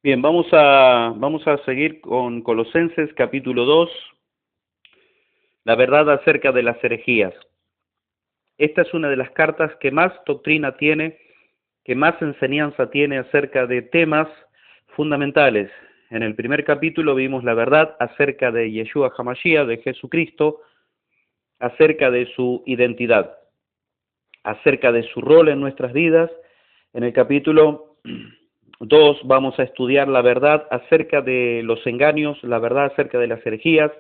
Bien, vamos a seguir con Colosenses capítulo 2, la verdad acerca de las herejías. Esta es una de las cartas que más doctrina tiene, que más enseñanza tiene acerca de temas fundamentales. En el primer capítulo vimos la verdad acerca de Yeshua HaMashiach, de Jesucristo, acerca de su identidad, acerca de su rol en nuestras vidas. En el capítulo 2 vamos a estudiar la verdad acerca de los engaños, la verdad acerca de las herejías,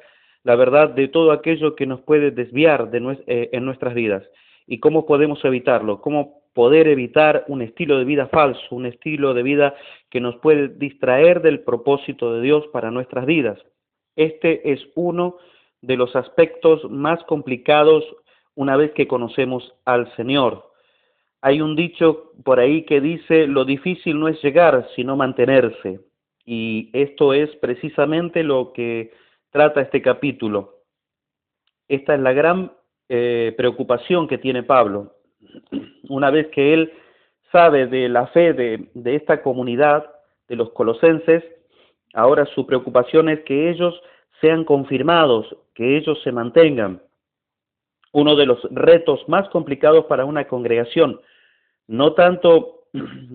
la verdad de todo aquello que nos puede desviar en nuestras vidas y cómo podemos evitarlo, cómo poder evitar un estilo de vida falso, un estilo de vida que nos puede distraer del propósito de Dios para nuestras vidas. Este es uno de los aspectos más complicados una vez que conocemos al Señor. Hay un dicho por ahí que dice, lo difícil no es llegar, sino mantenerse. Y esto es precisamente lo que trata este capítulo. Esta es la gran preocupación que tiene Pablo. Una vez que él sabe de la fe de esta comunidad, de los colosenses, ahora su preocupación es que ellos sean confirmados, que ellos se mantengan. Uno de los retos más complicados para una congregación no tanto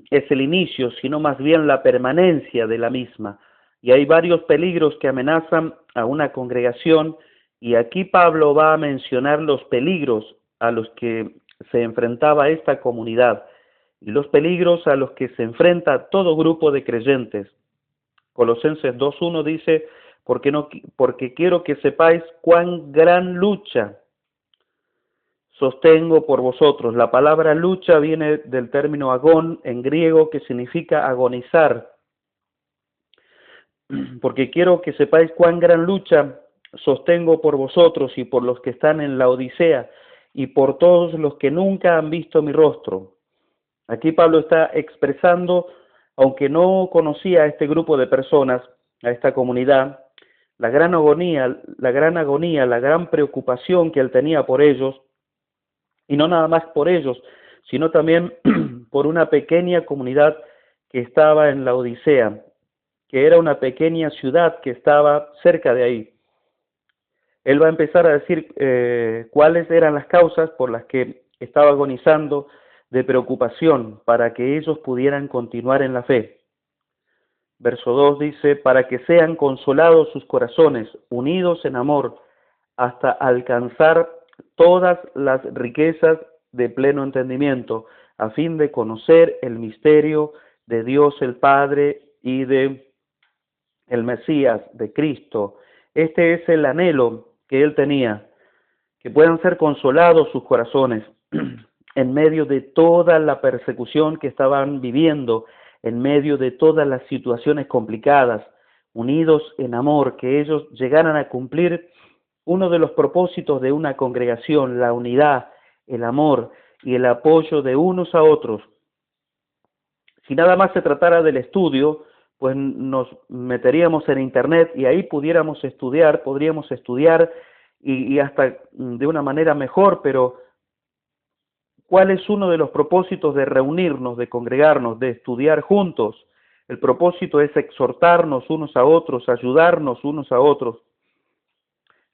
es el inicio, sino más bien la permanencia de la misma. Y hay varios peligros que amenazan a una congregación, y aquí Pablo va a mencionar los peligros a los que se enfrentaba esta comunidad, y los peligros a los que se enfrenta todo grupo de creyentes. Colosenses 2:1 dice, porque quiero que sepáis cuán gran lucha sostengo por vosotros. La palabra lucha viene del término agón en griego, que significa agonizar. Porque quiero que sepáis cuán gran lucha sostengo por vosotros y por los que están en la Odisea y por todos los que nunca han visto mi rostro. Aquí Pablo está expresando, aunque no conocía a este grupo de personas, a esta comunidad, la gran agonía, la gran preocupación que él tenía por ellos, y no nada más por ellos, sino también por una pequeña comunidad que estaba en la Odisea, que era una pequeña ciudad que estaba cerca de ahí. Él va a empezar a decir cuáles eran las causas por las que estaba agonizando de preocupación para que ellos pudieran continuar en la fe. Verso 2 dice, para que sean consolados sus corazones, unidos en amor, hasta alcanzar todas las riquezas de pleno entendimiento, a fin de conocer el misterio de Dios el Padre y de el Mesías, de Cristo. Este es el anhelo que él tenía, que puedan ser consolados sus corazones en medio de toda la persecución que estaban viviendo, en medio de todas las situaciones complicadas, unidos en amor, que ellos llegaran a cumplir uno de los propósitos de una congregación, la unidad, el amor y el apoyo de unos a otros. Si nada más se tratara del estudio, pues nos meteríamos en internet y ahí podríamos estudiar y hasta de una manera mejor, pero ¿cuál es uno de los propósitos de reunirnos, de congregarnos, de estudiar juntos? El propósito es exhortarnos unos a otros, ayudarnos unos a otros.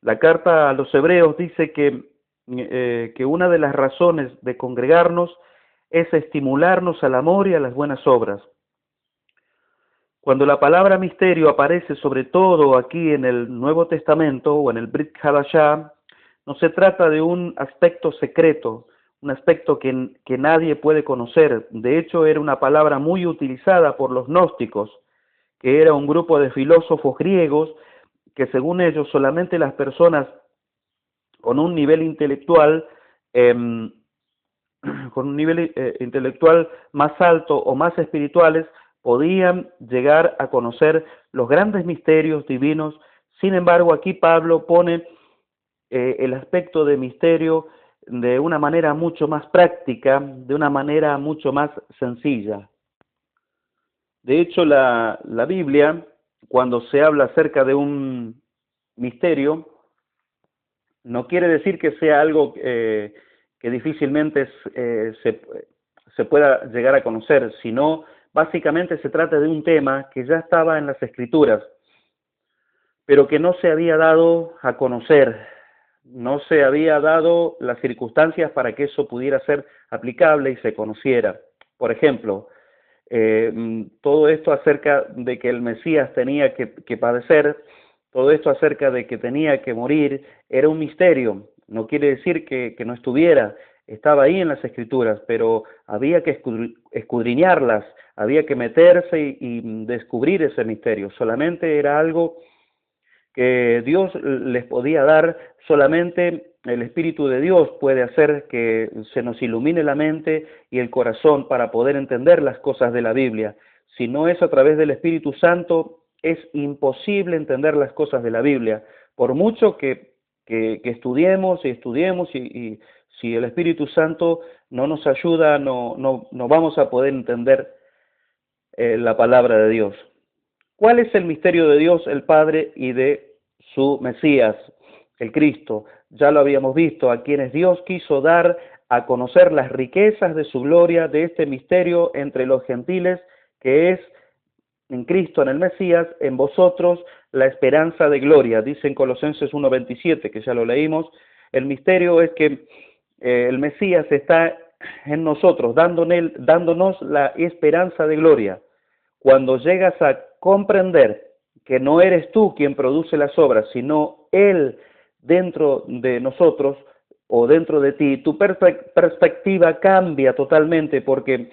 La carta a los hebreos dice que una de las razones de congregarnos es estimularnos al amor y a las buenas obras. Cuando la palabra misterio aparece sobre todo aquí en el Nuevo Testamento o en el Brit Hadashah, no se trata de un aspecto secreto, un aspecto que nadie puede conocer. De hecho, era una palabra muy utilizada por los gnósticos, que era un grupo de filósofos griegos que según ellos solamente las personas con un nivel intelectual intelectual más alto o más espirituales podían llegar a conocer los grandes misterios divinos. Sin embargo, aquí Pablo pone el aspecto de misterio de una manera mucho más práctica, de una manera mucho más sencilla. De hecho, la Biblia, cuando se habla acerca de un misterio, no quiere decir que sea algo que difícilmente se pueda llegar a conocer, sino básicamente se trata de un tema que ya estaba en las Escrituras, pero que no se había dado a conocer, no se había dado las circunstancias para que eso pudiera ser aplicable y se conociera. Por ejemplo, todo esto acerca de que el Mesías tenía que padecer, todo esto acerca de que tenía que morir, era un misterio. No quiere decir que no estuviera, estaba ahí en las Escrituras, pero había que escudriñarlas, había que meterse y descubrir ese misterio. Solamente era algo que Dios les podía dar, solamente el Espíritu de Dios puede hacer que se nos ilumine la mente y el corazón para poder entender las cosas de la Biblia. Si no es a través del Espíritu Santo, es imposible entender las cosas de la Biblia. Por mucho que estudiemos y estudiemos y si el Espíritu Santo no nos ayuda, no vamos a poder entender la palabra de Dios. ¿Cuál es el misterio de Dios, el Padre, y de su Mesías, el Cristo? Ya lo habíamos visto, a quienes Dios quiso dar a conocer las riquezas de su gloria, de este misterio entre los gentiles, que es en Cristo, en el Mesías, en vosotros, la esperanza de gloria. Dice en Colosenses 1:27, que ya lo leímos, el misterio es que el Mesías está en nosotros, dándonos la esperanza de gloria. Cuando llegas a comprender que no eres tú quien produce las obras, sino Él dentro de nosotros o dentro de ti, tu perspectiva cambia totalmente porque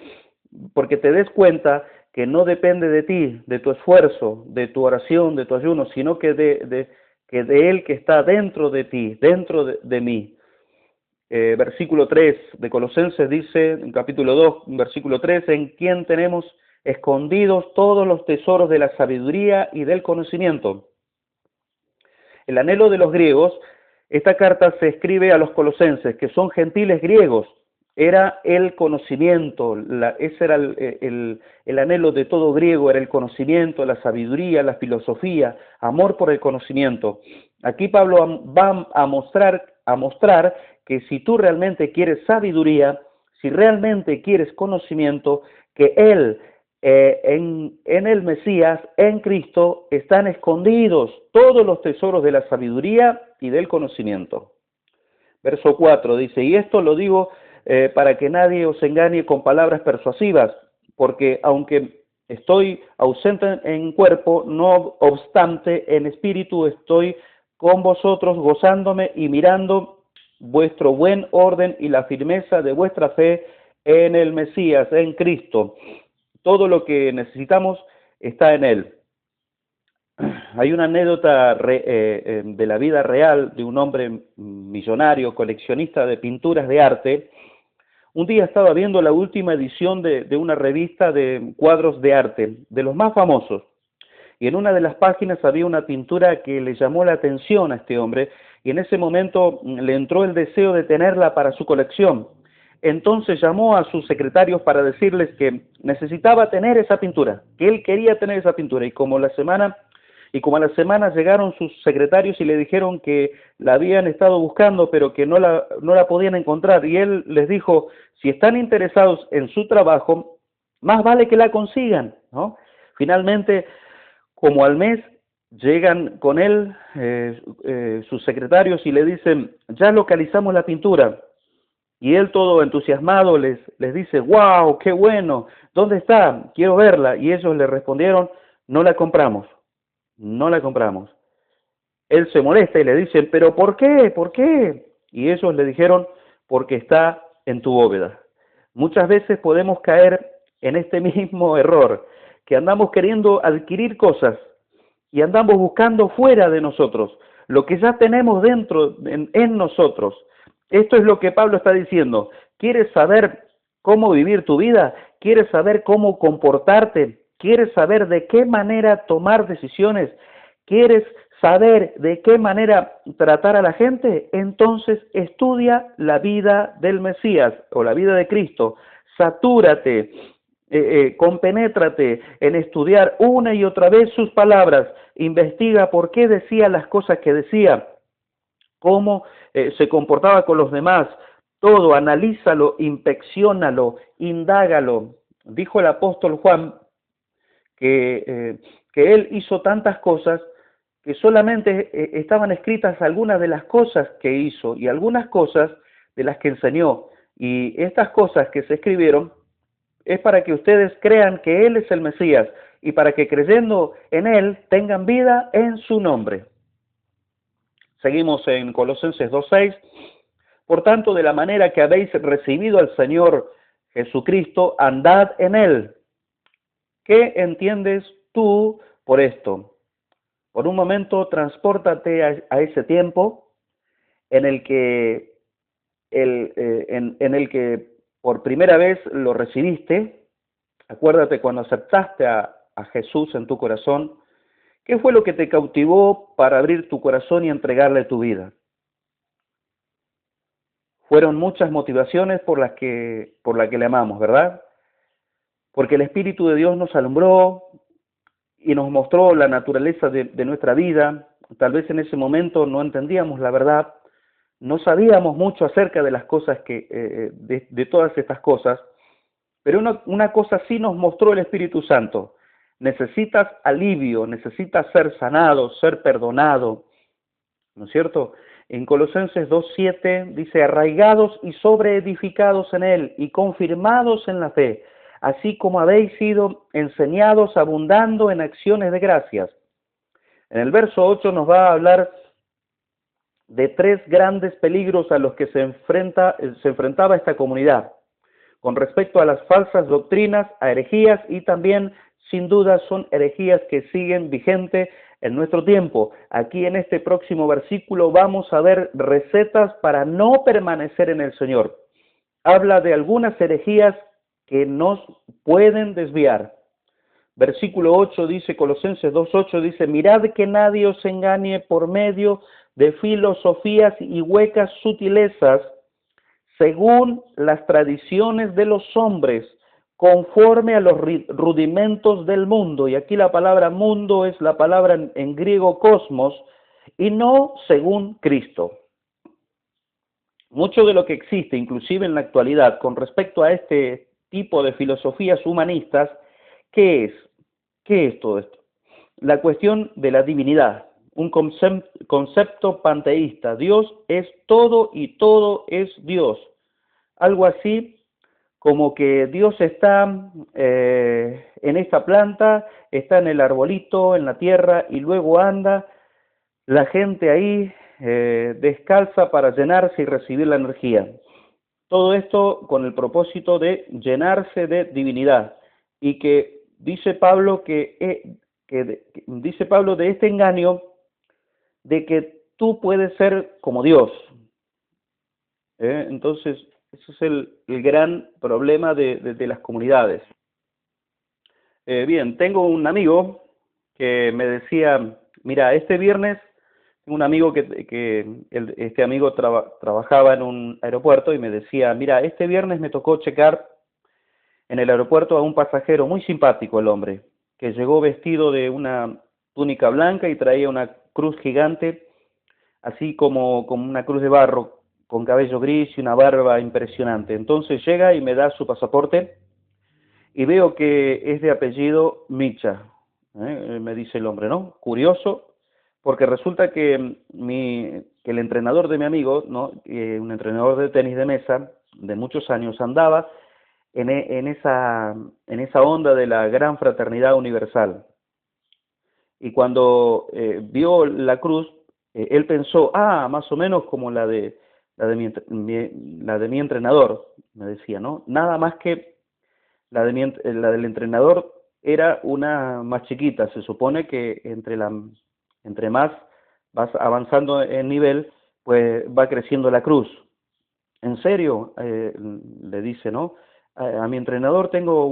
te des cuenta que no depende de ti, de tu esfuerzo, de tu oración, de tu ayuno, sino que de Él que está dentro de ti, dentro de mí. Versículo 3 de Colosenses dice, en capítulo 2, versículo 3, en quien tenemos escondidos todos los tesoros de la sabiduría y del conocimiento. El anhelo de los griegos, esta carta se escribe a los colosenses, que son gentiles griegos, era el conocimiento, ese era el anhelo de todo griego, era el conocimiento, la sabiduría, la filosofía, amor por el conocimiento. Aquí Pablo va a mostrar que si tú realmente quieres sabiduría, si realmente quieres conocimiento, que Él, en el Mesías, en Cristo, están escondidos todos los tesoros de la sabiduría y del conocimiento. Verso 4 dice, y esto lo digo para que nadie os engañe con palabras persuasivas, porque aunque estoy ausente en cuerpo, no obstante en espíritu estoy con vosotros, gozándome y mirando vuestro buen orden y la firmeza de vuestra fe en el Mesías, en Cristo. Todo lo que necesitamos está en Él. Hay una anécdota de la vida real de un hombre millonario, coleccionista de pinturas de arte. Un día estaba viendo la última edición de una revista de cuadros de arte, de los más famosos, y en una de las páginas había una pintura que le llamó la atención a este hombre, y en ese momento le entró el deseo de tenerla para su colección. Entonces llamó a sus secretarios para decirles que necesitaba tener esa pintura, que él quería tener esa pintura, y como a la semana llegaron sus secretarios y le dijeron que la habían estado buscando, pero que no la podían encontrar. Y él les dijo, si están interesados en su trabajo, más vale que la consigan, ¿no? Finalmente, como al mes, llegan con él sus secretarios y le dicen, ya localizamos la pintura. Y él todo entusiasmado les dice, wow, qué bueno, ¿dónde está? Quiero verla. Y ellos le respondieron, no la compramos. No la compramos. Él se molesta y le dicen, ¿pero por qué? ¿Por qué? Y ellos le dijeron, porque está en tu bóveda. Muchas veces podemos caer en este mismo error, que andamos queriendo adquirir cosas y andamos buscando fuera de nosotros, lo que ya tenemos dentro, en nosotros. Esto es lo que Pablo está diciendo. ¿Quieres saber cómo vivir tu vida? ¿Quieres saber cómo comportarte? ¿Quieres saber de qué manera tomar decisiones? ¿Quieres saber de qué manera tratar a la gente? Entonces estudia la vida del Mesías o la vida de Cristo. Satúrate, compenétrate en estudiar una y otra vez sus palabras. Investiga por qué decía las cosas que decía, cómo se comportaba con los demás. Todo, analízalo, inspecciónalo, indágalo. Dijo el apóstol Juan que él hizo tantas cosas que solamente estaban escritas algunas de las cosas que hizo y algunas cosas de las que enseñó. Y estas cosas que se escribieron es para que ustedes crean que Él es el Mesías y para que creyendo en Él tengan vida en su nombre. Seguimos en Colosenses 2:6. Por tanto, de la manera que habéis recibido al Señor Jesucristo, andad en Él. ¿Qué entiendes tú por esto? Por un momento, transpórtate a ese tiempo en el que, en el que por primera vez lo recibiste. Acuérdate cuando aceptaste a Jesús en tu corazón. ¿Qué fue lo que te cautivó para abrir tu corazón y entregarle tu vida? Fueron muchas motivaciones por las que le amamos, ¿verdad? Porque el Espíritu de Dios nos alumbró y nos mostró la naturaleza de nuestra vida. Tal vez en ese momento no entendíamos la verdad, no sabíamos mucho acerca de las cosas de todas estas cosas, pero una cosa sí nos mostró el Espíritu Santo. Necesitas alivio, necesitas ser sanado, ser perdonado, ¿no es cierto? En Colosenses 2:7 dice, arraigados y sobreedificados en Él y confirmados en la fe, así como habéis sido enseñados abundando en acciones de gracias. En el verso 8 nos va a hablar de tres grandes peligros a los que se enfrentaba esta comunidad, con respecto a las falsas doctrinas, a herejías y también, sin duda, son herejías que siguen vigentes en nuestro tiempo. Aquí en este próximo versículo vamos a ver recetas para no permanecer en el Señor. Habla de algunas herejías que nos pueden desviar. Versículo 8 dice, Colosenses 2:8 dice, mirad que nadie os engañe por medio de filosofías y huecas sutilezas, según las tradiciones de los hombres, conforme a los rudimentos del mundo. Y aquí la palabra mundo es la palabra en griego cosmos, y no según Cristo. Mucho de lo que existe, inclusive en la actualidad, con respecto a este tipo de filosofías humanistas, ¿qué es? ¿Qué es todo esto? La cuestión de la divinidad, un concepto panteísta. Dios es todo y todo es Dios. Algo así como que Dios está en esta planta, está en el arbolito, en la tierra, y luego anda la gente ahí descalza para llenarse y recibir la energía. Todo esto con el propósito de llenarse de divinidad. Y que dice Pablo dice Pablo de este engaño de que tú puedes ser como Dios. Entonces, ese es el gran problema de las comunidades. Bien, tengo un amigo que me decía, mira, este viernes, tengo un amigo este amigo trabajaba en un aeropuerto y me decía, mira, este viernes me tocó checar en el aeropuerto a un pasajero muy simpático, el hombre, que llegó vestido de una túnica blanca y traía una cruz gigante, así como una cruz de barro, con cabello gris y una barba impresionante. Entonces llega y me da su pasaporte y veo que es de apellido Micha, me dice el hombre, ¿no? Curioso, porque resulta que el entrenador de mi amigo, ¿no? Un entrenador de tenis de mesa de muchos años, andaba en esa onda de la gran fraternidad universal. Y cuando vio la cruz, él pensó, más o menos como la de mi entrenador, me decía, ¿no? Nada más que la del entrenador era una más chiquita. Se supone que entre más vas avanzando en nivel, pues va creciendo la cruz. ¿En serio? Le dice, ¿no? A mi entrenador tengo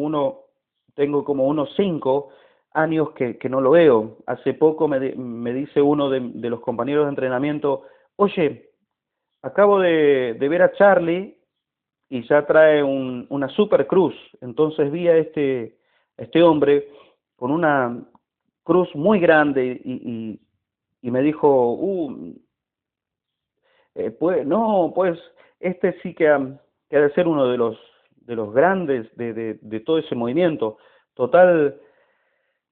como unos 5 años que no lo veo. Hace poco me dice uno de los compañeros de entrenamiento, oye, acabo de ver a Charlie y ya trae una super cruz. Entonces vi a este hombre con una cruz muy grande y me dijo, pues no, pues este sí que ha de ser uno de los grandes de todo ese movimiento. Total,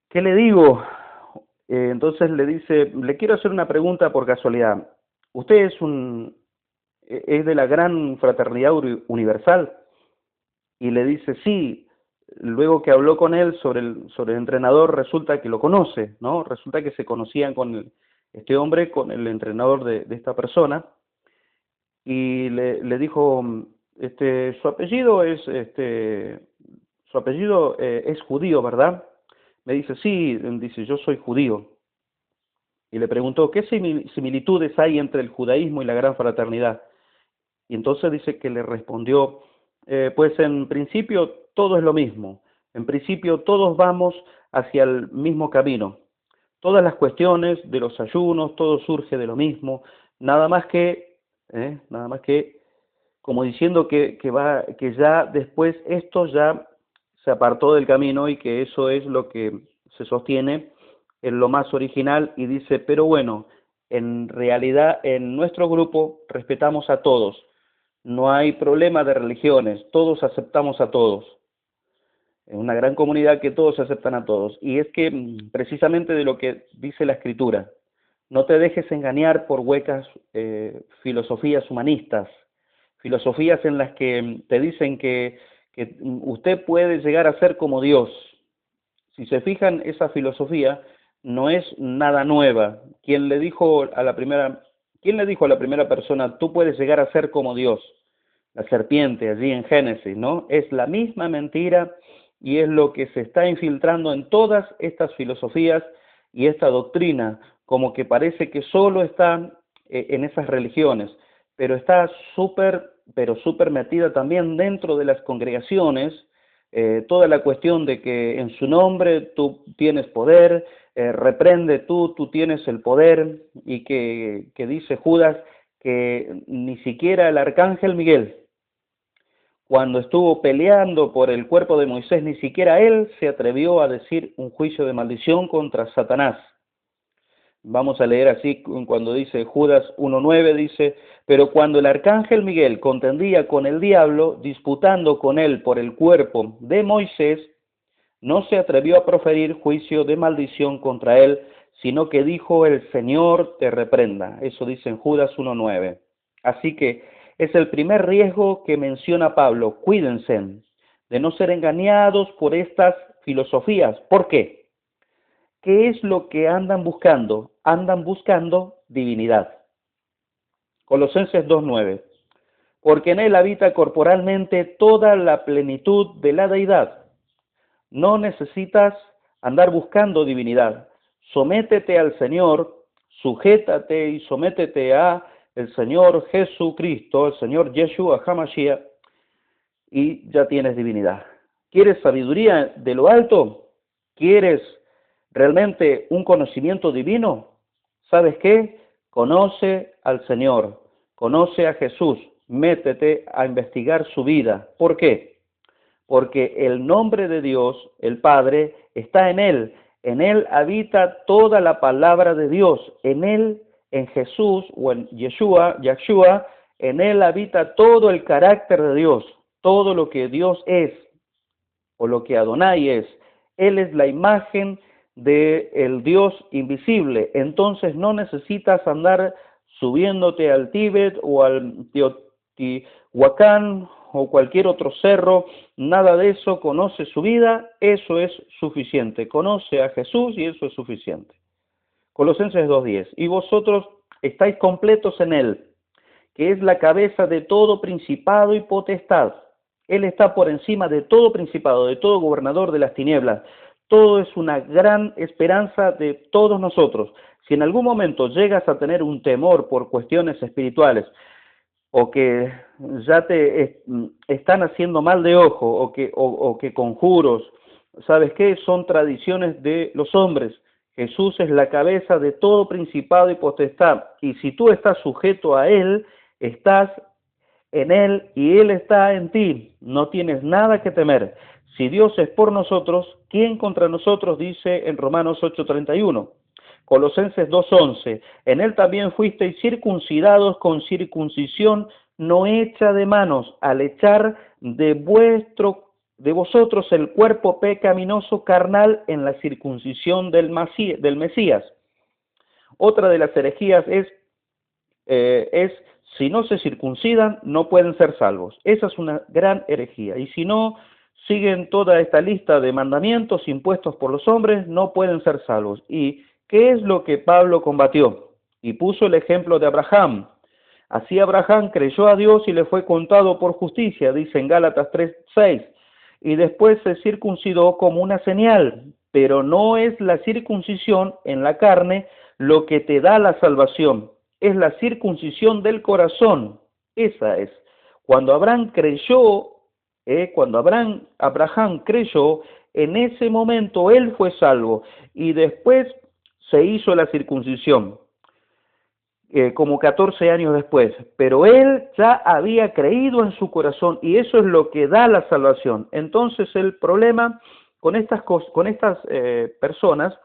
¿qué le digo? Entonces le dice, le quiero hacer una pregunta por casualidad. ¿Usted es de la gran fraternidad universal? Y le dice, sí. Luego que habló con él sobre el entrenador, resulta que lo conoce, ¿no? Resulta que se conocían con este hombre, con el entrenador de esta persona, y le dijo, su apellido es judío, ¿verdad? Me dice, sí, dice, yo soy judío. Y le preguntó, ¿qué similitudes hay entre el judaísmo y la gran fraternidad? Y entonces dice que le respondió, pues en principio todo es lo mismo, en principio todos vamos hacia el mismo camino, todas las cuestiones de los ayunos, todo surge de lo mismo, nada más que como diciendo que ya después esto ya se apartó del camino y que eso es lo que se sostiene en lo más original, y dice, pero bueno, en realidad en nuestro grupo respetamos a todos, no hay problema de religiones, todos aceptamos a todos. Es una gran comunidad que todos aceptan a todos. Y es que precisamente de lo que dice la Escritura, no te dejes engañar por huecas filosofías humanistas, filosofías en las que te dicen que usted puede llegar a ser como Dios. Si se fijan, esa filosofía no es nada nueva. ¿Quién le dijo a la primera persona, tú puedes llegar a ser como Dios? La serpiente, allí en Génesis, ¿no? Es la misma mentira y es lo que se está infiltrando en todas estas filosofías y esta doctrina, como que parece que solo está en esas religiones, pero está súper metida también dentro de las congregaciones, toda la cuestión de que en su nombre tú tienes poder, reprende tú tienes el poder, y que dice Judas que ni siquiera el arcángel Miguel, cuando estuvo peleando por el cuerpo de Moisés, ni siquiera él se atrevió a decir un juicio de maldición contra Satanás. Vamos a leer así cuando dice Judas 1:9, dice, pero cuando el arcángel Miguel contendía con el diablo, disputando con él por el cuerpo de Moisés, no se atrevió a proferir juicio de maldición contra él, sino que dijo, el Señor te reprenda. Eso dice en Judas 1:9. Así que es el primer riesgo que menciona Pablo. Cuídense de no ser engañados por estas filosofías. ¿Por qué? ¿Qué es lo que andan buscando? Andan buscando divinidad. Colosenses 2:9. Porque en él habita corporalmente toda la plenitud de la deidad. No necesitas andar buscando divinidad. Sométete al Señor, sujétate y sométete a el Señor Jesucristo, el Señor Yeshua HaMashiach, y ya tienes divinidad. ¿Quieres sabiduría de lo alto? ¿Quieres realmente un conocimiento divino? ¿Sabes qué? Conoce al Señor, conoce a Jesús, métete a investigar su vida. ¿Por qué? Porque el nombre de Dios, el Padre, está en él habita toda la palabra de Dios, en él, en Jesús o en Yeshua, en él habita todo el carácter de Dios, todo lo que Dios es, o lo que Adonai es. Él es la imagen del Dios invisible. Entonces no necesitas andar subiéndote al Tíbet o al Teotihuacán o cualquier otro cerro, nada de eso. Conoce su vida, eso es suficiente. Conoce a Jesús y eso es suficiente. Colosenses 2:10. Y vosotros estáis completos en él, que es la cabeza de todo principado y potestad. Él está por encima de todo principado, de todo gobernador de las tinieblas. Todo es una gran esperanza de todos nosotros. Si en algún momento llegas a tener un temor por cuestiones espirituales, o que ya te están haciendo mal de ojo, o que conjuros, ¿sabes qué? Son tradiciones de los hombres. Jesús es la cabeza de todo principado y potestad, y si tú estás sujeto a Él, estás en Él y Él está en ti. No tienes nada que temer. Si Dios es por nosotros, ¿quién contra nosotros? Dice en Romanos 8:31. Colosenses 2:11. En Él también fuisteis circuncidados con circuncisión no echa de manos al echar de vosotros el cuerpo pecaminoso carnal en la circuncisión del Mesías. Otra de las herejías es si no se circuncidan, no pueden ser salvos. Esa es una gran herejía. Y si no siguen toda esta lista de mandamientos impuestos por los hombres, no pueden ser salvos. ¿Y qué es lo que Pablo combatió? Y puso el ejemplo de Abraham. Así Abraham creyó a Dios y le fue contado por justicia, dice en Gálatas 3:6. Y después se circuncidó como una señal, pero no es la circuncisión en la carne lo que te da la salvación, es la circuncisión del corazón. Esa es. Cuando Abraham creyó, Abraham creyó, en ese momento él fue salvo y después se hizo la circuncisión, como 14 años después, pero él ya había creído en su corazón y eso es lo que da la salvación. Entonces el problema con estas personas,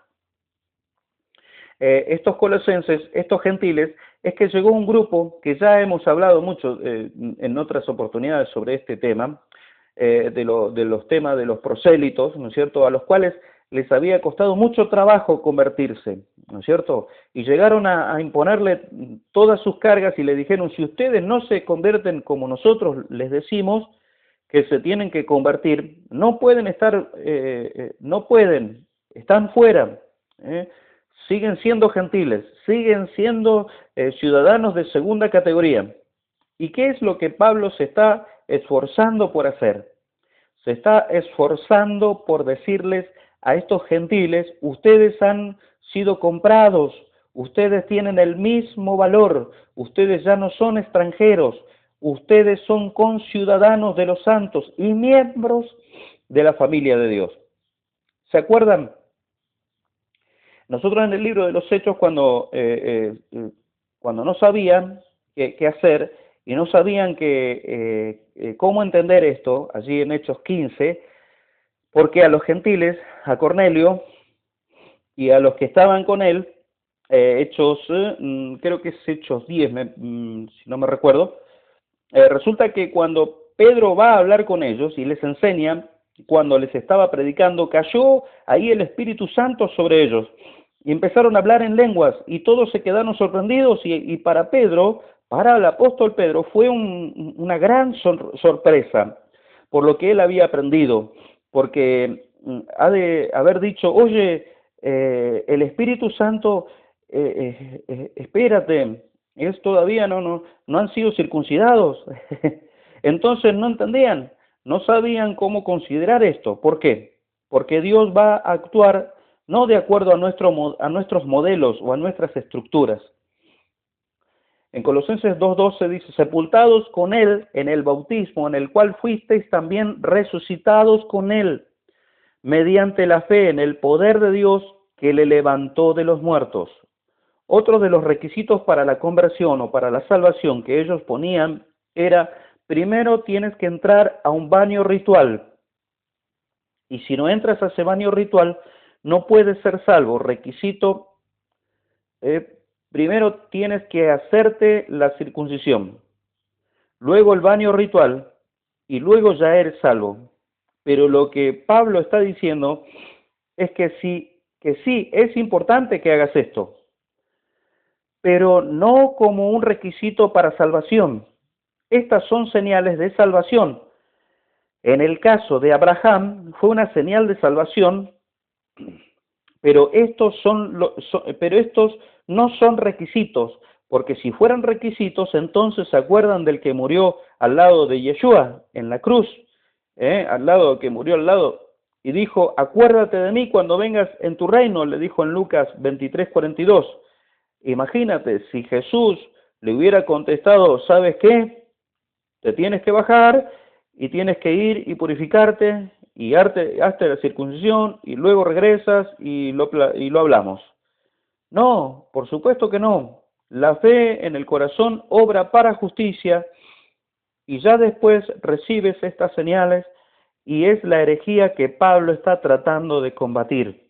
estos colosenses, estos gentiles, es que llegó un grupo que ya hemos hablado mucho en otras oportunidades sobre este tema, de los temas de los prosélitos, ¿no es cierto?, a los cuales les había costado mucho trabajo convertirse, ¿no es cierto? Y llegaron a imponerle todas sus cargas y le dijeron, si ustedes no se convierten como nosotros les decimos que se tienen que convertir, no pueden están fuera, siguen siendo gentiles, siguen siendo ciudadanos de segunda categoría. ¿Y qué es lo que Pablo se está esforzando por hacer? Se está esforzando por decirles a estos gentiles, ustedes han sido comprados, ustedes tienen el mismo valor, ustedes ya no son extranjeros, ustedes son conciudadanos de los santos y miembros de la familia de Dios. ¿Se acuerdan? Nosotros en el libro de los Hechos, cuando no sabían qué hacer y no sabían cómo entender esto, allí en Hechos 15, porque a los gentiles, a Cornelio y a los que estaban con él, creo que es Hechos 10, si no me recuerdo, resulta que cuando Pedro va a hablar con ellos y les enseña, cuando les estaba predicando, cayó ahí el Espíritu Santo sobre ellos y empezaron a hablar en lenguas y todos se quedaron sorprendidos y para Pedro, para el apóstol Pedro, fue una gran sorpresa por lo que él había aprendido, porque ha de haber dicho, oye, el Espíritu Santo, espérate, ellos todavía no han sido circuncidados. Entonces no entendían, no sabían cómo considerar esto. ¿Por qué? Porque Dios va a actuar no de acuerdo a nuestros modelos o a nuestras estructuras. En Colosenses 2:12 dice, sepultados con Él en el bautismo, en el cual fuisteis también resucitados con Él, mediante la fe en el poder de Dios que le levantó de los muertos. Otro de los requisitos para la conversión o para la salvación que ellos ponían era, primero tienes que entrar a un baño ritual. Y si no entras a ese baño ritual, no puedes ser salvo. Requisito, primero tienes que hacerte la circuncisión, luego el baño ritual y luego ya eres salvo. Pero lo que Pablo está diciendo es que sí, es importante que hagas esto, pero no como un requisito para salvación. Estas son señales de salvación. En el caso de Abraham fue una señal de salvación, pero estos no son requisitos, porque si fueran requisitos, entonces se acuerdan del que murió al lado de Yeshua en la cruz, que murió al lado, y dijo, acuérdate de mí cuando vengas en tu reino, le dijo en Lucas 23:42. Imagínate, si Jesús le hubiera contestado, ¿sabes qué? Te tienes que bajar y tienes que ir y purificarte y hazte la circuncisión y luego regresas y lo hablamos. No, por supuesto que no. La fe en el corazón obra para justicia y ya después recibes estas señales y es la herejía que Pablo está tratando de combatir.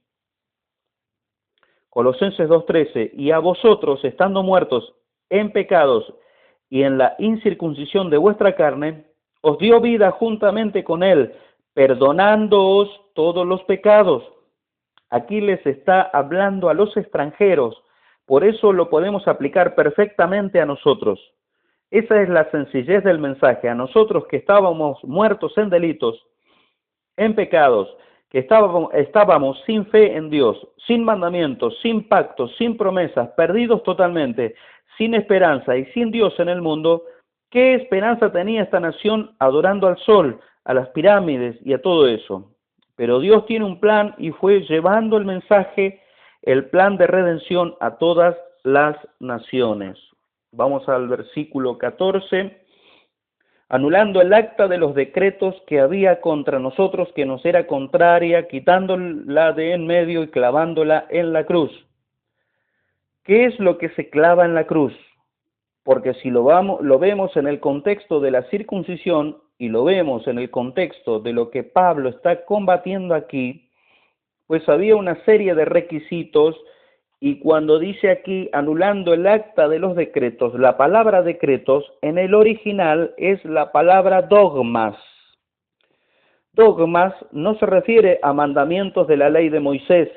Colosenses 2:13, y a vosotros, estando muertos en pecados y en la incircuncisión de vuestra carne, os dio vida juntamente con él, perdonándoos todos los pecados. Aquí les está hablando a los extranjeros, por eso lo podemos aplicar perfectamente a nosotros. Esa es la sencillez del mensaje. A nosotros que estábamos muertos en delitos, en pecados, que estábamos sin fe en Dios, sin mandamientos, sin pactos, sin promesas, perdidos totalmente, sin esperanza y sin Dios en el mundo, ¿qué esperanza tenía esta nación adorando al sol, a las pirámides y a todo eso? Pero Dios tiene un plan y fue llevando el mensaje, el plan de redención a todas las naciones. Vamos al versículo 14. Anulando el acta de los decretos que había contra nosotros, que nos era contraria, quitándola de en medio y clavándola en la cruz. ¿Qué es lo que se clava en la cruz? Porque si lo vemos en el contexto de la circuncisión y lo vemos en el contexto de lo que Pablo está combatiendo aquí, pues había una serie de requisitos. Y cuando dice aquí, anulando el acta de los decretos, la palabra decretos en el original es la palabra dogmas. Dogmas no se refiere a mandamientos de la ley de Moisés.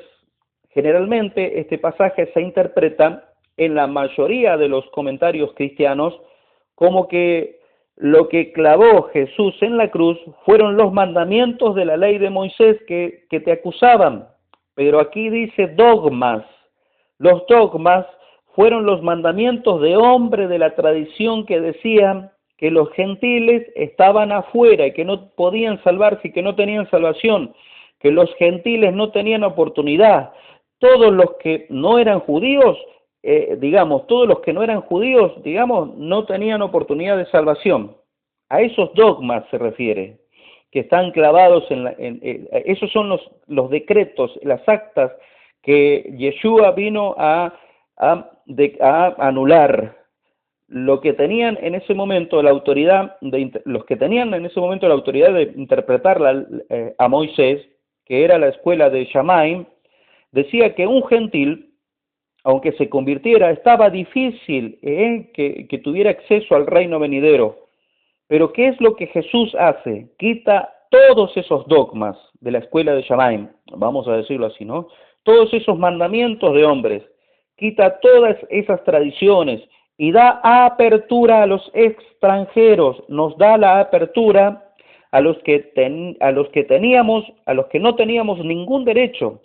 Generalmente este pasaje se interpreta en la mayoría de los comentarios cristianos como que lo que clavó Jesús en la cruz fueron los mandamientos de la ley de Moisés que te acusaban. Pero aquí dice dogmas. Los dogmas fueron los mandamientos de hombre de la tradición que decían que los gentiles estaban afuera y que no podían salvarse y que no tenían salvación, que los gentiles no tenían oportunidad. Todos los que no eran judíos, no tenían oportunidad de salvación. A esos dogmas se refiere, que están clavados esos son los decretos, las actas que Yeshua vino a anular. Los que tenían en ese momento la autoridad de interpretar a Moisés, que era la escuela de Shammai, decía que un gentil, aunque se convirtiera, estaba difícil que tuviera acceso al reino venidero. Pero ¿qué es lo que Jesús hace? Quita todos esos dogmas de la escuela de Shammai, vamos a decirlo así, ¿no? Todos esos mandamientos de hombres, quita todas esas tradiciones y da apertura a los extranjeros, nos da la apertura a los que no teníamos ningún derecho.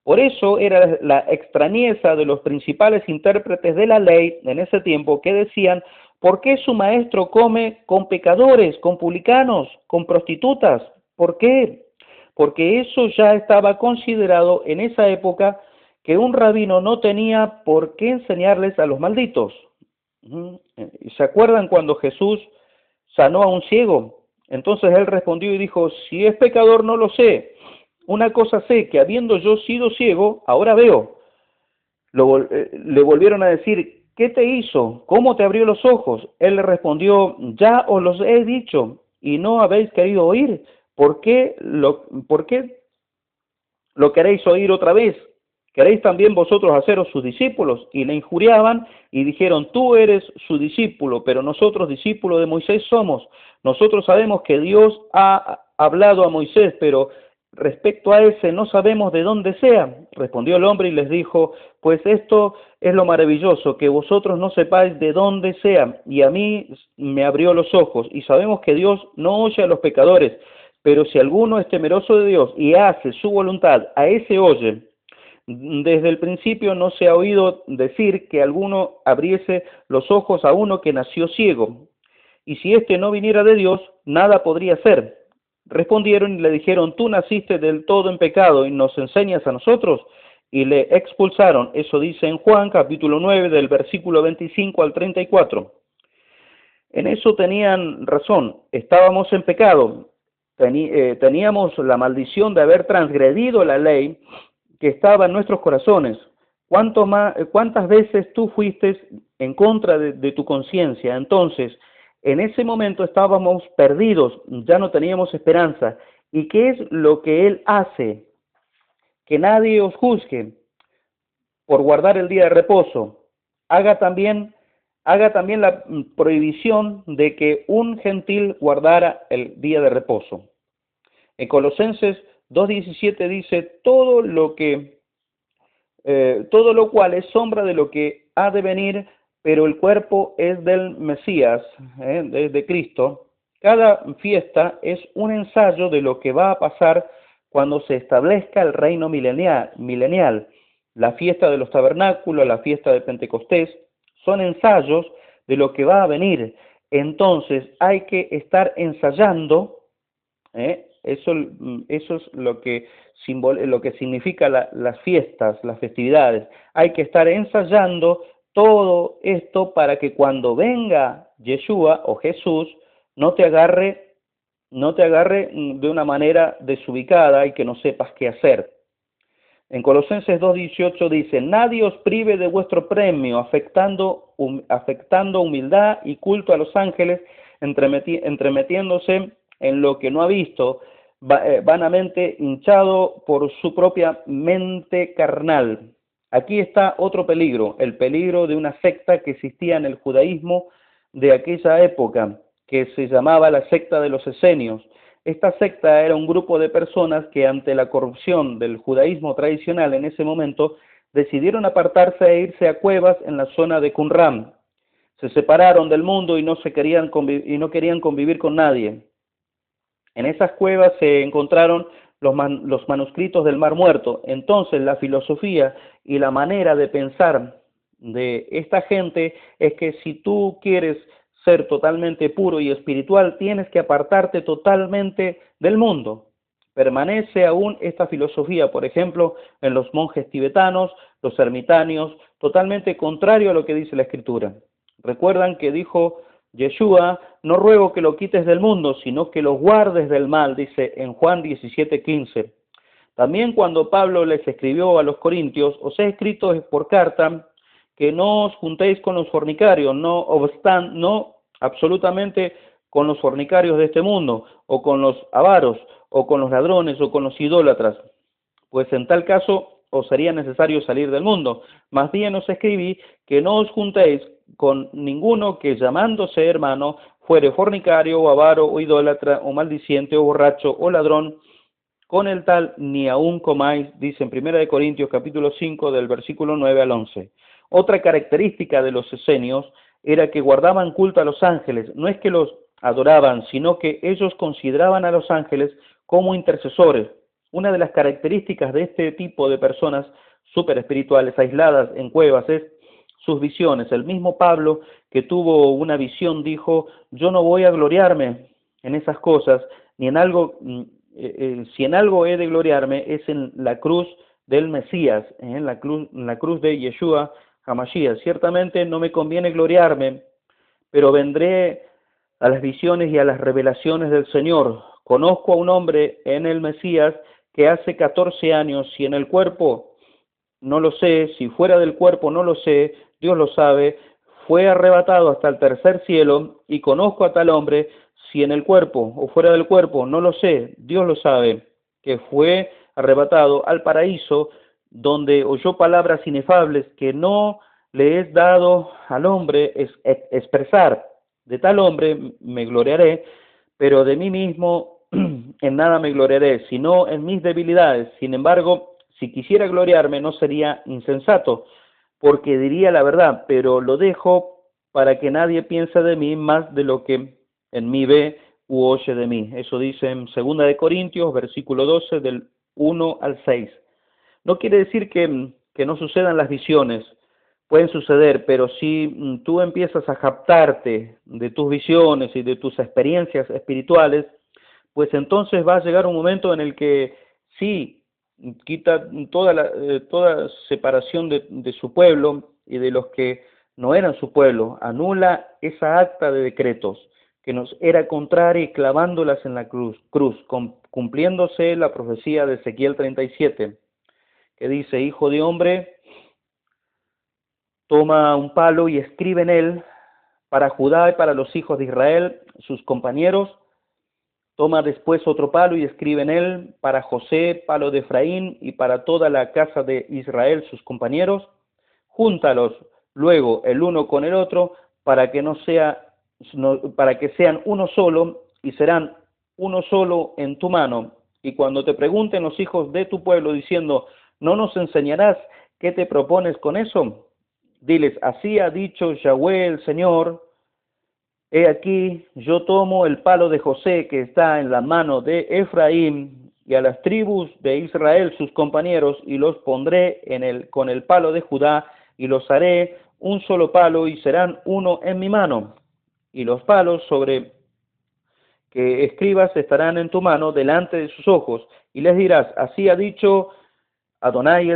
Por eso era la extrañeza de los principales intérpretes de la ley en ese tiempo que decían, ¿por qué su maestro come con pecadores, con publicanos, con prostitutas? ¿Por qué? Porque eso ya estaba considerado en esa época que un rabino no tenía por qué enseñarles a los malditos. ¿Se acuerdan cuando Jesús sanó a un ciego? Entonces él respondió y dijo, si es pecador no lo sé. Una cosa sé, que habiendo yo sido ciego, ahora veo. Le volvieron a decir, ¿qué te hizo? ¿Cómo te abrió los ojos? Él le respondió, ya os los he dicho y no habéis querido oír. ¿Por qué lo queréis oír otra vez? ¿Queréis también vosotros haceros sus discípulos? Y le injuriaban y dijeron, tú eres su discípulo, pero nosotros discípulos de Moisés somos. Nosotros sabemos que Dios ha hablado a Moisés, pero respecto a ese no sabemos de dónde sea. Respondió el hombre y les dijo, pues esto es lo maravilloso, que vosotros no sepáis de dónde sea, y a mí me abrió los ojos, y sabemos que Dios no oye a los pecadores, pero si alguno es temeroso de Dios y hace su voluntad, a ese oye. Desde el principio no se ha oído decir que alguno abriese los ojos a uno que nació ciego, y si éste no viniera de Dios, nada podría hacer. Respondieron y le dijeron, tú naciste del todo en pecado y nos enseñas a nosotros, y le expulsaron. Eso dice en Juan capítulo 9 del versículo 25 al 34. En eso tenían razón, estábamos en pecado, teníamos la maldición de haber transgredido la ley que estaba en nuestros corazones. ¿Cuántas veces tú fuiste en contra de tu conciencia? Entonces, en ese momento estábamos perdidos, ya no teníamos esperanza. ¿Y qué es lo que Él hace? Que nadie os juzgue por guardar el día de reposo. Haga también haga también la prohibición de que un gentil guardara el día de reposo. En Colosenses 2:17 dice, todo lo cual es sombra de lo que ha de venir, pero el cuerpo es del Mesías, de Cristo. Cada fiesta es un ensayo de lo que va a pasar cuando se establezca el reino milenial. La fiesta de los tabernáculos, la fiesta de Pentecostés, son ensayos de lo que va a venir. Entonces hay que estar ensayando, eso es lo que significa las fiestas, las festividades. Hay que estar ensayando todo esto para que cuando venga Yeshua o Jesús no te agarre de una manera desubicada y que no sepas qué hacer. En Colosenses 2:18 dice, nadie os prive de vuestro premio, afectando humildad y culto a los ángeles, entremetiéndose en lo que no ha visto, vanamente hinchado por su propia mente carnal. Aquí está otro peligro, el peligro de una secta que existía en el judaísmo de aquella época, que se llamaba la secta de los esenios. Esta secta era un grupo de personas que ante la corrupción del judaísmo tradicional en ese momento decidieron apartarse e irse a cuevas en la zona de Qumran. Se separaron del mundo y no querían convivir con nadie. En esas cuevas se encontraron los manuscritos del Mar Muerto. Entonces la filosofía y la manera de pensar de esta gente es que si tú quieres ser totalmente puro y espiritual, tienes que apartarte totalmente del mundo. Permanece aún esta filosofía, por ejemplo, en los monjes tibetanos, los ermitaños, totalmente contrario a lo que dice la Escritura. Recuerdan que dijo Yeshua, no ruego que lo quites del mundo, sino que lo guardes del mal, dice en Juan 17:15. También cuando Pablo les escribió a los corintios, os he escrito por carta que no os juntéis con los fornicarios, no absolutamente con los fornicarios de este mundo, o con los avaros, o con los ladrones, o con los idólatras, pues en tal caso os sería necesario salir del mundo. Más bien os escribí que no os juntéis con ninguno que llamándose hermano fuere fornicario, o avaro, o idólatra, o maldiciente, o borracho, o ladrón, con el tal ni aún comáis, dice en 1 Corintios capítulo 5 del versículo 9 al 11. Otra característica de los esenios era que guardaban culto a los ángeles, no es que los adoraban, sino que ellos consideraban a los ángeles como intercesores. Una de las características de este tipo de personas súper espirituales, aisladas en cuevas, es sus visiones. El mismo Pablo, que tuvo una visión, dijo, yo no voy a gloriarme en esas cosas, ni en algo, si en algo he de gloriarme, es en la cruz del Mesías, en la cruz de Yeshua HaMashiach. Ciertamente no me conviene gloriarme, pero vendré a las visiones y a las revelaciones del Señor. Conozco a un hombre en el Mesías que hace 14 años, si en el cuerpo no lo sé, si fuera del cuerpo no lo sé, Dios lo sabe, fue arrebatado hasta el tercer cielo, y conozco a tal hombre, si en el cuerpo o fuera del cuerpo no lo sé, Dios lo sabe, que fue arrebatado al paraíso, donde oyó palabras inefables que no le es dado al hombre expresar. De tal hombre me gloriaré, pero de mí mismo en nada me gloriaré, sino en mis debilidades. Sin embargo, si quisiera gloriarme no sería insensato, porque diría la verdad, pero lo dejo para que nadie piense de mí más de lo que en mí ve u oye de mí. Eso dice en 2 Corintios, versículo 12, del 1 al 6. No quiere decir que no sucedan las visiones, pueden suceder, pero si tú empiezas a captarte de tus visiones y de tus experiencias espirituales, pues entonces va a llegar un momento en el que sí, quita toda separación de su pueblo y de los que no eran su pueblo, anula esa acta de decretos que nos era contraria y clavándolas en la cruz, cumpliéndose la profecía de Ezequiel 37, que dice, hijo de hombre, toma un palo y escribe en él para Judá y para los hijos de Israel, sus compañeros. Toma después otro palo y escribe en él para José, palo de Efraín, y para toda la casa de Israel, sus compañeros. Júntalos luego el uno con el otro para que para que sean uno solo, y serán uno solo en tu mano. Y cuando te pregunten los hijos de tu pueblo diciendo, ¿no nos enseñarás qué te propones con eso? Diles, así ha dicho Yahweh el Señor, he aquí, yo tomo el palo de José que está en la mano de Efraín, y a las tribus de Israel sus compañeros, y los pondré con el palo de Judá, y los haré un solo palo, y serán uno en mi mano. Y los palos sobre que escribas estarán en tu mano delante de sus ojos, y les dirás, así ha dicho Adonai,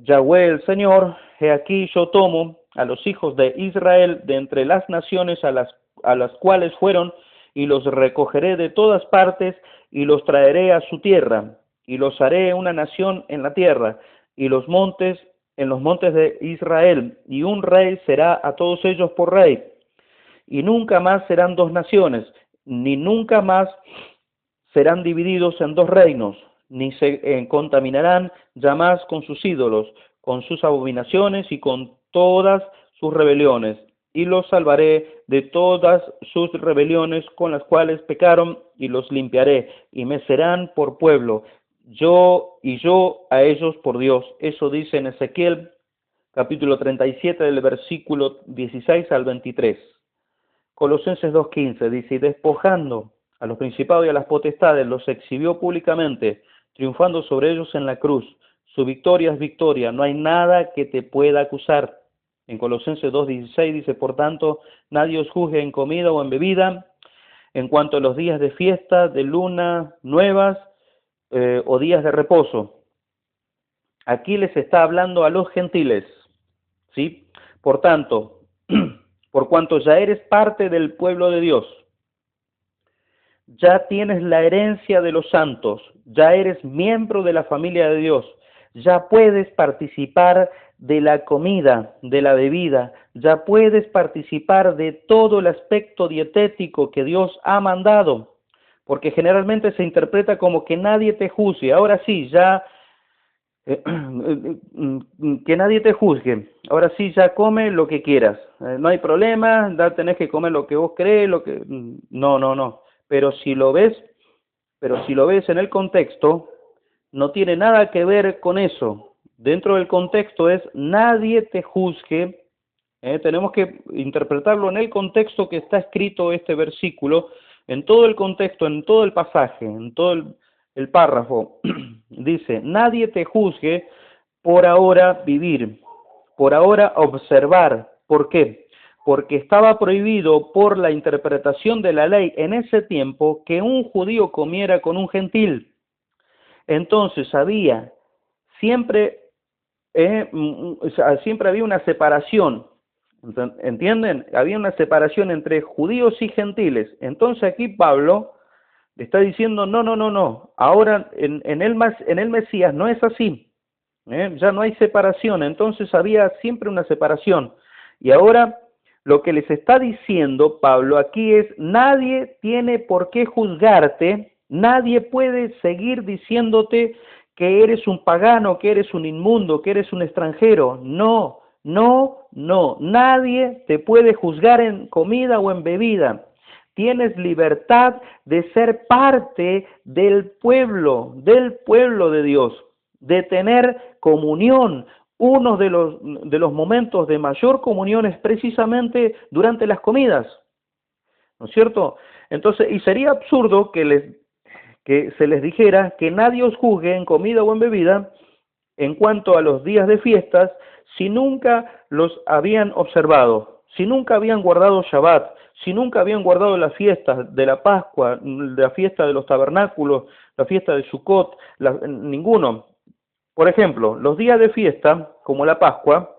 Yahweh el Señor, he aquí yo tomo a los hijos de Israel de entre las naciones a las cuales fueron, y los recogeré de todas partes, y los traeré a su tierra, y los haré una nación en la tierra, y en los montes de Israel, y un rey será a todos ellos por rey, y nunca más serán dos naciones, ni nunca más serán divididos en dos reinos, ni se contaminarán ya más con sus ídolos, con sus abominaciones y con todas sus rebeliones, y los salvaré de todas sus rebeliones con las cuales pecaron, y los limpiaré, y me serán por pueblo, yo a ellos por Dios. Eso dice en Ezequiel, capítulo 37, del versículo 16 al 23. Colosenses 2:15 dice, y despojando a los principados y a las potestades, los exhibió públicamente, triunfando sobre ellos en la cruz. Su victoria es victoria, no hay nada que te pueda acusar. En Colosenses 2:16 dice, por tanto, nadie os juzgue en comida o en bebida, en cuanto a los días de fiesta, de luna nuevas o días de reposo. Aquí les está hablando a los gentiles, ¿sí? Por tanto, por cuanto ya eres parte del pueblo de Dios, ya tienes la herencia de los santos, ya eres miembro de la familia de Dios, ya puedes participar de la comida, de la bebida, ya puedes participar de todo el aspecto dietético que Dios ha mandado, porque generalmente se interpreta como que nadie te juzgue. Ahora sí, ya que nadie te juzgue. Ahora sí, ya come lo que quieras. No hay problema, ya tenés que comer lo que vos crees, no. Pero si lo ves en el contexto, no tiene nada que ver con eso. Dentro del contexto es nadie te juzgue. Tenemos que interpretarlo en el contexto que está escrito este versículo, en todo el contexto, en todo el pasaje, en todo el párrafo. Dice, nadie te juzgue por ahora vivir, por ahora observar. ¿Por qué? Porque estaba prohibido por la interpretación de la ley en ese tiempo que un judío comiera con un gentil. Entonces siempre había una separación, ¿entienden? Había una separación entre judíos y gentiles. Entonces aquí Pablo le está diciendo, no, ahora en el Mesías no es así, ya no hay separación, entonces había siempre una separación. Y ahora lo que les está diciendo Pablo aquí es, nadie tiene por qué juzgarte, nadie puede seguir diciéndote que eres un pagano, que eres un inmundo, que eres un extranjero. No, nadie te puede juzgar en comida o en bebida. Tienes libertad de ser parte del pueblo de Dios, de tener comunión. Uno de los momentos de mayor comunión es precisamente durante las comidas, ¿no es cierto? Entonces, y sería absurdo que se les dijera que nadie os juzgue en comida o en bebida en cuanto a los días de fiestas si nunca los habían observado, si nunca habían guardado Shabbat, si nunca habían guardado las fiestas de la Pascua, la fiesta de los tabernáculos, la fiesta de Sukkot, ninguno. Por ejemplo, los días de fiesta, como la Pascua,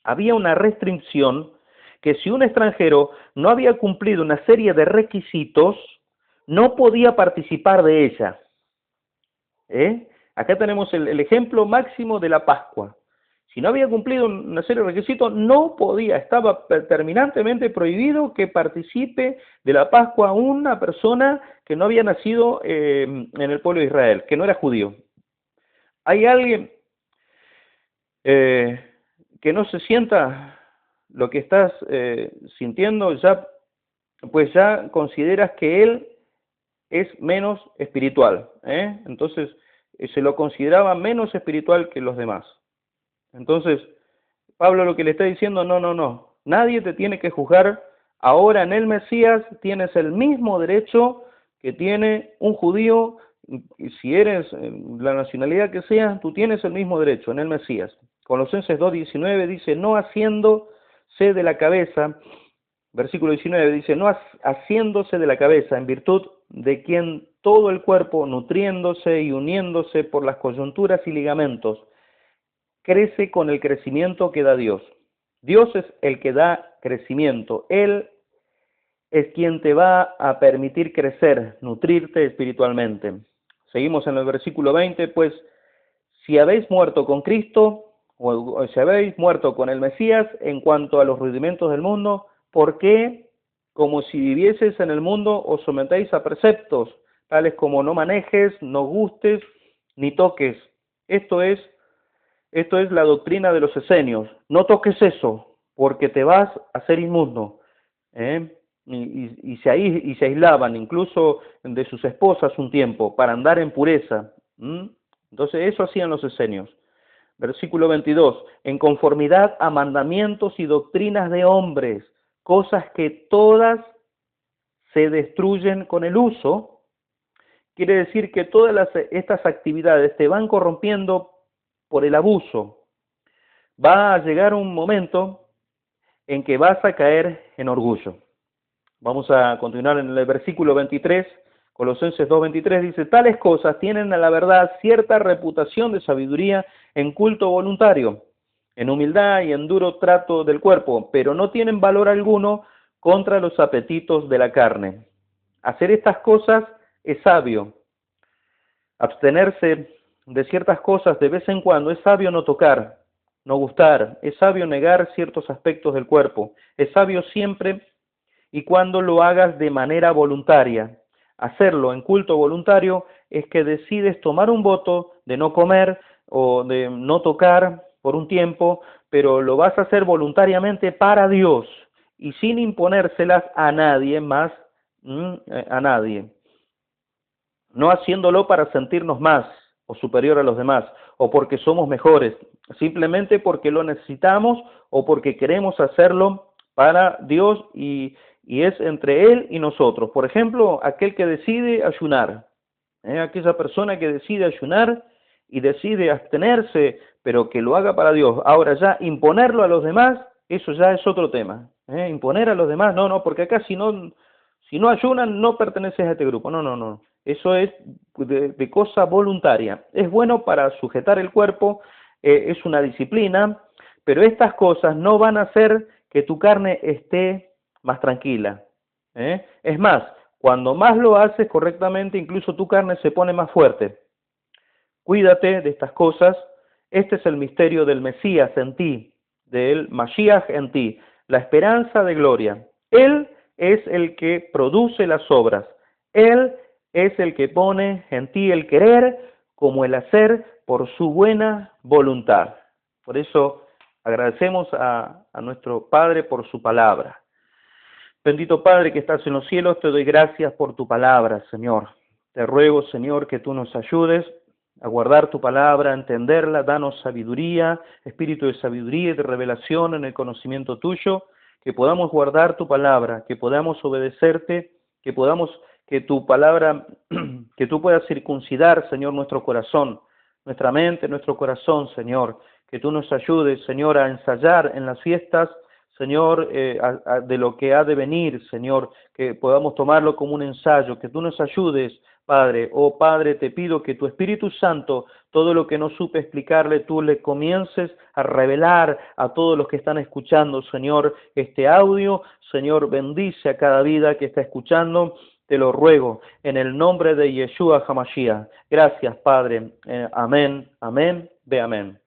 había una restricción que si un extranjero no había cumplido una serie de requisitos, no podía participar de ella. Acá tenemos el ejemplo máximo de la Pascua. Si no había cumplido una serie de requisitos, no podía, estaba terminantemente prohibido que participe de la Pascua una persona que no había nacido en el pueblo de Israel, que no era judío. ¿Hay alguien que no se sienta lo que estás sintiendo, ya, pues ya consideras que él es menos espiritual, ¿eh? Entonces, se lo consideraba menos espiritual que los demás. Entonces, Pablo lo que le está diciendo, no, no, no, nadie te tiene que juzgar. Ahora en el Mesías tienes el mismo derecho que tiene un judío, y si eres la nacionalidad que sea, tú tienes el mismo derecho en el Mesías. Colosenses 2:19 dice, no haciéndose de la cabeza, versículo 19 dice, no haciéndose de la cabeza, en virtud de quien todo el cuerpo, nutriéndose y uniéndose por las coyunturas y ligamentos, crece con el crecimiento que da Dios. Dios es el que da crecimiento. Él es quien te va a permitir crecer, nutrirte espiritualmente. Seguimos en el versículo 20, pues si habéis muerto con Cristo, o si habéis muerto con el Mesías en cuanto a los rudimentos del mundo, ¿por qué, como si vivieses en el mundo, os sometéis a preceptos, tales como no manejes, no gustes, ni toques? Esto es la doctrina de los esenios. No toques eso, porque te vas a ser inmundo. Y se aislaban incluso de sus esposas un tiempo para andar en pureza. Entonces eso hacían los esenios. Versículo 22, en conformidad a mandamientos y doctrinas de hombres, cosas que todas se destruyen con el uso. Quiere decir que todas estas actividades te van corrompiendo por el abuso. Va a llegar un momento en que vas a caer en orgullo. Vamos a continuar en el versículo 23, Colosenses 2:23 dice, tales cosas tienen a la verdad cierta reputación de sabiduría en culto voluntario, en humildad y en duro trato del cuerpo, pero no tienen valor alguno contra los apetitos de la carne. Hacer estas cosas es sabio. Abstenerse de ciertas cosas de vez en cuando es sabio. No tocar, no gustar, es sabio negar ciertos aspectos del cuerpo, es sabio siempre y cuando lo hagas de manera voluntaria. Hacerlo en culto voluntario es que decides tomar un voto de no comer o de no tocar por un tiempo, pero lo vas a hacer voluntariamente para Dios y sin imponérselas a nadie más, a nadie. No haciéndolo para sentirnos más o superior a los demás, o porque somos mejores, simplemente porque lo necesitamos o porque queremos hacerlo para Dios y es entre Él y nosotros. Por ejemplo, aquel que decide ayunar, aquella persona que decide ayunar y decide abstenerse, pero que lo haga para Dios. Ahora ya imponerlo a los demás, eso ya es otro tema. Imponer a los demás, no, porque acá si no ayunan no perteneces a este grupo. No. Eso es de cosa voluntaria. Es bueno para sujetar el cuerpo, es una disciplina, pero estas cosas no van a hacer que tu carne esté más tranquila. Es más, cuando más lo haces correctamente, incluso tu carne se pone más fuerte. Cuídate de estas cosas. Este es el misterio del Mesías en ti, del Mashiach en ti, la esperanza de gloria. Él es el que produce las obras. Él es el que pone en ti el querer como el hacer por su buena voluntad. Por eso agradecemos a nuestro Padre por su palabra. Bendito Padre que estás en los cielos, te doy gracias por tu palabra, Señor. Te ruego, Señor, que tú nos ayudes a guardar tu palabra, a entenderla, danos sabiduría, espíritu de sabiduría y de revelación en el conocimiento tuyo, que podamos guardar tu palabra, que podamos obedecerte, que tu palabra, que tú puedas circuncidar, Señor, nuestro corazón, nuestra mente, nuestro corazón, Señor, que tú nos ayudes, Señor, a ensayar en las fiestas, Señor, de lo que ha de venir, Señor, que podamos tomarlo como un ensayo, que tú nos ayudes, Padre. Oh Padre, te pido que tu Espíritu Santo, todo lo que no supe explicarle, tú le comiences a revelar a todos los que están escuchando, Señor, este audio. Señor, bendice a cada vida que está escuchando, te lo ruego, en el nombre de Yeshua HaMashiach. Gracias, Padre. Amén, amén, ve amén.